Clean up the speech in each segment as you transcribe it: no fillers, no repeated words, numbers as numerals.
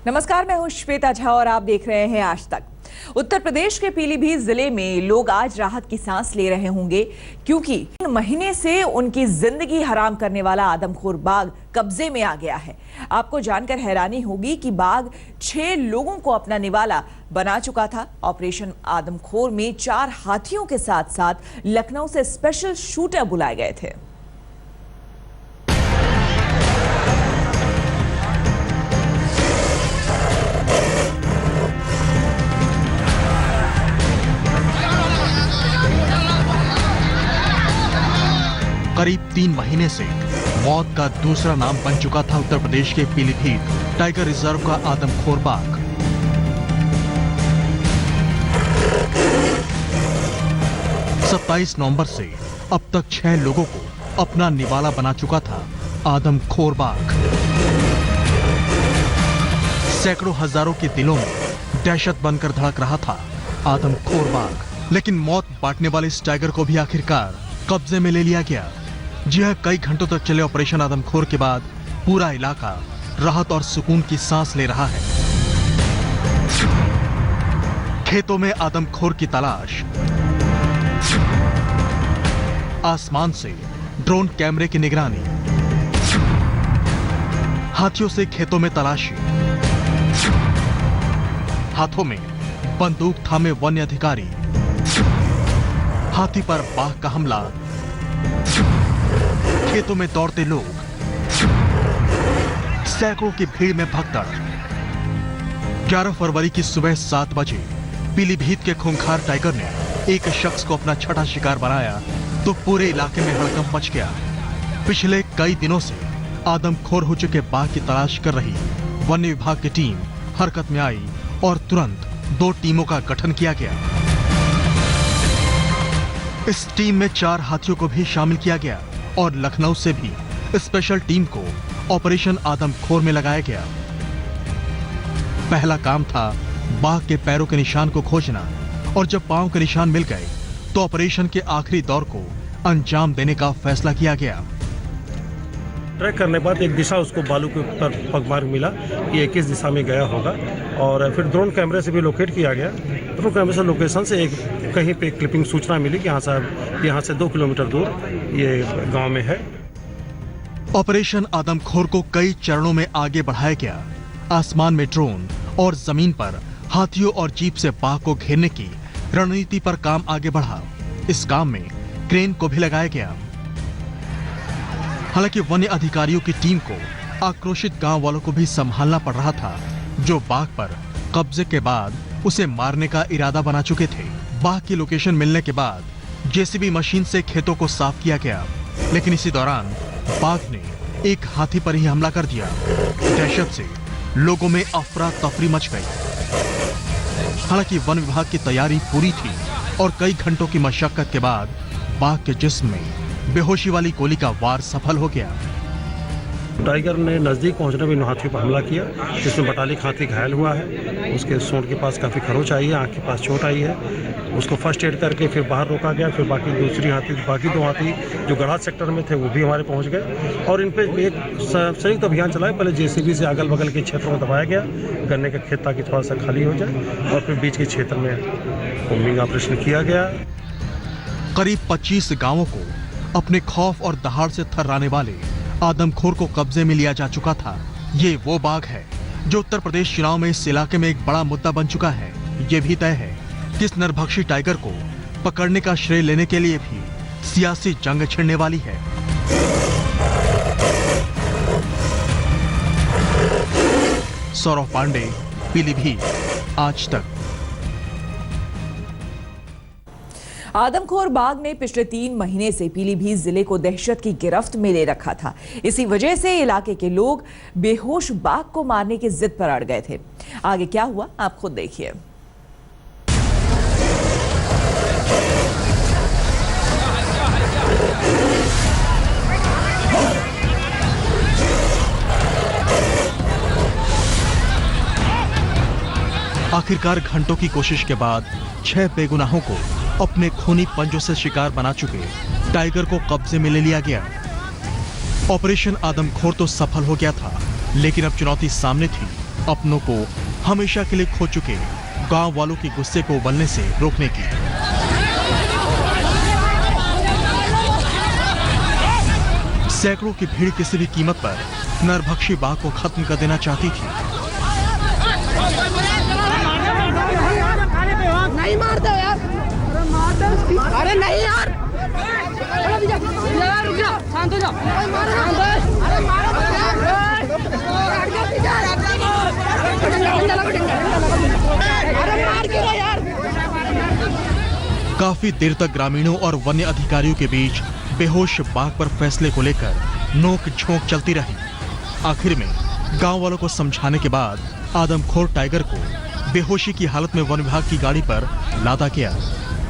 नमस्कार, मैं हूं श्वेता झा और आप देख रहे हैं आज तक। उत्तर प्रदेश के पीलीभीत जिले में लोग आज राहत की सांस ले रहे होंगे क्योंकि 3 महीने से उनकी जिंदगी हराम करने वाला आदमखोर बाघ कब्जे में आ गया है। आपको जानकर हैरानी होगी कि बाघ 6 लोगों को अपना निवाला बना चुका था। ऑपरेशन आदमखोर में 4 हाथियों के साथ साथ लखनऊ से स्पेशल शूटर बुलाए गए थे। करीब 3 महीने से मौत का दूसरा नाम बन चुका था उत्तर प्रदेश के पीलीभीत टाइगर रिजर्व का आदमखोर बाघ। सत्ताईस नवंबर से अब तक 6 लोगों को अपना निवाला बना चुका था आदमखोर बाघ। सैकड़ों हजारों के दिलों में दहशत बनकर धड़क रहा था आदमखोर बाघ, लेकिन मौत बांटने वाले इस टाइगर को भी आखिरकार कब्जे में ले लिया गया। जी हां, कई घंटों तक चले ऑपरेशन आदमखोर के बाद पूरा इलाका राहत और सुकून की सांस ले रहा है। खेतों में आदमखोर की तलाश, आसमान से ड्रोन कैमरे की निगरानी, हाथियों से खेतों में तलाशी, हाथों में बंदूक थामे वन्य अधिकारी, हाथी पर बाघ का हमला, खेतों में दौड़ते लोग, सैकड़ों की भीड़ में भगदड़। 11 फरवरी की सुबह 7 बजे पीलीभीत के खूंखार टाइगर ने एक शख्स को अपना छठा शिकार बनाया तो पूरे इलाके में हड़कंप मच गया। पिछले कई दिनों से आदमखोर हो चुके बाघ की तलाश कर रही वन्य विभाग की टीम हरकत में आई और तुरंत 2 टीमों का गठन किया गया। इस टीम में 4 हाथियों को भी शामिल किया गया और लखनऊ से भी स्पेशल टीम को ऑपरेशन आदमखोर में लगाया गया। पहला काम था बाघ के पैरों के निशान को खोजना और जब पांव के निशान मिल गए तो ऑपरेशन के आखिरी दौर को अंजाम देने का फैसला किया गया। ट्रैक करने के बाद एक दिशा उसको बालू के ऊपर पगमार्ग मिला कि 21 दिशा में गया होगा और फिर ड्रोन कैमरे से भी लोकेट किया गया। ड्रोन कैमरे से लोकेशन से एक कहीं पे क्लिपिंग सूचना मिली कि यहाँ से 2 किलोमीटर दूर ये गांव में है। ऑपरेशन आदमखोर को कई चरणों में आगे बढ़ाया गया। आसमान में ड्रोन और जमीन पर हाथियों और जीप से बाघ को घेरने की रणनीति पर काम आगे बढ़ा। इस काम में क्रेन को भी लगाया गया। हालांकि वन्य अधिकारियों की टीम को आक्रोशित गांव वालों को भी संभालना पड़ रहा था जो बाघ पर कब्जे के बाद उसे मारने का इरादा बना चुके थे। बाघ की लोकेशन मिलने के बाद जेसीबी मशीन से खेतों को साफ किया गया, लेकिन इसी दौरान बाघ ने एक हाथी पर ही हमला कर दिया। दहशत से लोगों में अफरा तफरी मच गई। हालांकि वन विभाग की तैयारी पूरी थी और कई घंटों की मशक्कत के बाद बाघ के जिस्म में बेहोशी वाली गोली का वार सफल हो गया। टाइगर ने नजदीक पहुंचने में हाथी पर हमला किया, जिसमें बटालिक हाथी घायल हुआ है। उसके सूंड के पास काफी खरोच आई है, आंख के पास चोट आई है। उसको फर्स्ट एड करके फिर बाहर रोका गया। फिर बाकी 2 हाथी जो गड़ात सेक्टर में थे वो भी हमारे पहुंच गए और इन पे एक संयुक्त अभियान चलाया। पहले जेसीबी से अगल बगल के क्षेत्रों में दबाया गया गन्ने का खेत ताकि थोड़ा सा खाली हो जाए और फिर बीच के क्षेत्र में कोम्बिंग ऑपरेशन किया गया। करीब 25 गांवों को अपने खौफ और दहाड़ से थर्राने वाले आदमखोर को कब्जे में लिया जा चुका था। ये वो बाघ है जो उत्तर प्रदेश चुनाव में इस इलाके में एक बड़ा मुद्दा बन चुका है। ये भी तय है कि इस नरभक्षी टाइगर को पकड़ने का श्रेय लेने के लिए भी सियासी जंग छिड़ने वाली है। सौरव पांडे, पीलीभीत, आज तक। आदमखोर बाघ ने पिछले 3 महीने से पीलीभीत जिले को दहशत की गिरफ्त में ले रखा था। इसी वजह से इलाके के लोग बेहोश बाघ को मारने की जिद पर अड़ गए थे। आगे क्या हुआ आप खुद देखिए। आखिरकार घंटों की कोशिश के बाद 6 बेगुनाहों को अपने खूनी पंजों से शिकार बना चुके टाइगर को कब्जे में ले लिया गया। ऑपरेशन आदमखोर तो सफल हो गया था, लेकिन अब चुनौती सामने थी अपनों को हमेशा के लिए खो चुके गांव वालों के गुस्से को उबलने से रोकने की। सैकड़ों की भीड़ किसी भी कीमत पर नरभक्षी बाघ को खत्म कर देना चाहती थी। नहीं मारते यार, अरे नहीं यार, रुक जाओ, शांत हो जाओ, अरे मारो अरे मार क्यों यार। काफी देर तक ग्रामीणों और वन्य अधिकारियों के बीच बेहोश बाघ पर फैसले को लेकर नोक झोंक चलती रही। आखिर में गांव वालों को समझाने के बाद आदमखोर टाइगर को बेहोशी की हालत में वन विभाग की गाड़ी पर लादा गया।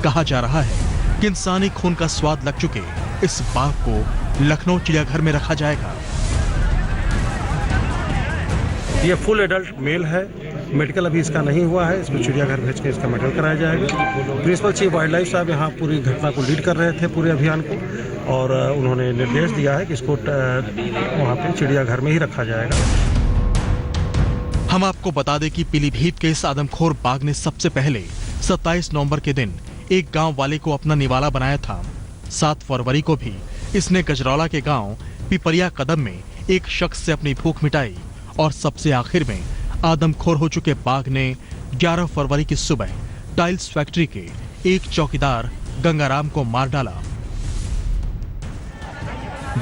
कहा जा रहा है कि इंसानी खून का स्वाद लग चुके इस बाघ को लखनऊ चिड़ियाघर में रखा जाएगा। ये फुल एडल्ट मेल है, मेडिकल अभी इसका नहीं हुआ है, इसको चिड़ियाघर भेज के इसका मेडिकल कराया जाएगा। प्रिंसिपल चीफ वाइल्ड लाइफ साहब यहाँ पूरी घटना को लीड कर रहे थे, पूरे अभियान को, और उन्होंने निर्देश दिया है कि इसको वहाँ पे चिड़ियाघर में ही रखा जाएगा। हम आपको बता दें कि पीलीभीत के इस आदमखोर बाघ ने सबसे पहले 27 नवंबर के दिन एक गांव वाले को अपना निवाला बनाया था। 7 फरवरी को भी इसने गजरौला के गांव पिपरिया कदम में एक शख्स से अपनी भूख मिटाई और सबसे आखिर में आदमखोर हो चुके बाघ ने 11 फरवरी की सुबह टाइल्स फैक्ट्री के एक चौकीदार गंगाराम को मार डाला।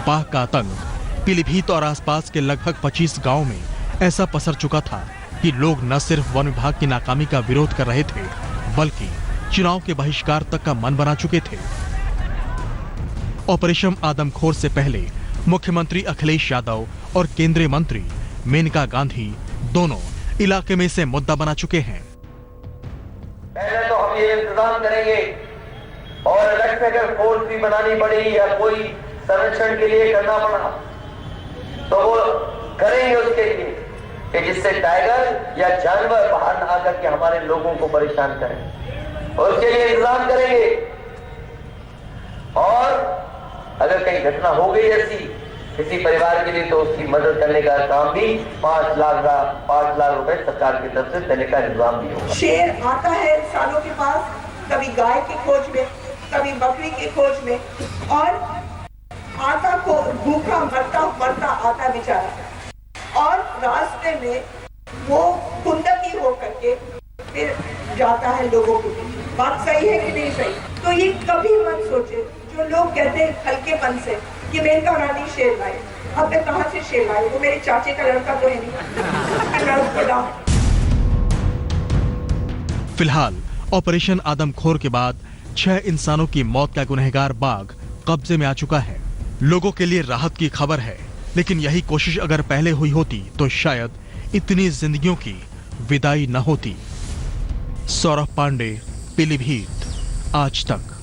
बाघ का आतंक पीलीभीत और आसपास के लगभग 25 गांवों में ऐसा पसर चुका था कि लोग न सिर्फ वन विभाग की नाकामी का विरोध कर रहे थे, बल्कि चुनाव के बहिष्कार तक का मन बना चुके थे। ऑपरेशन आदमखोर से पहले मुख्यमंत्री अखिलेश यादव और केंद्रीय मंत्री मेनका गांधी दोनों इलाके में इसे मुद्दा बना चुके हैं। पहले तो हम ये इंतजाम करेंगे और अलग से अगर फोर्स भी बनानी पड़ी या कोई संरक्षण के लिए करना पड़ा तो वो करेंगे उसके लिए कि जिससे टाइगर या जानवर बाहर ना आकर के हमारे लोगों को परेशान करें, और उसके लिए इंतजाम करेंगे। और अगर कहीं घटना हो गई ऐसी किसी परिवार के लिए तो उसकी मदद करने का काम भी 5 लाख रुपए सरकार की तरफ से देने का इंतजाम भी होगा। शेर आता है इंसानों के पास, कभी गाय की खोज में, कभी बकरी की खोज में, और आता को भूखा मरता आता बेचारा, और रास्ते में वो खुंदकी हो करके फिर जाता है लोगों के बीच। बात सही है कि नहीं सही? तो ये कभी मत सोचे जो लोग कहते हैं हल्केपन से कि मेनका रानी शेर लाए। अब मैं कहाँ से शेर लाए? वो मेरे चाचे का लड़का तो है नहीं। फिलहाल ऑपरेशन आदमखोर के बाद 6 इंसानों की मौत का गुनहगार बाघ कब्जे में आ चुका है। लोगों के लिए राहत की खबर है, लेकिन यही कोशिश अगर पहले हुई होती तो शायद इतनी जिंदगियों की विदाई न होती। सौरभ पांडे, पीलीभीत, आज तक।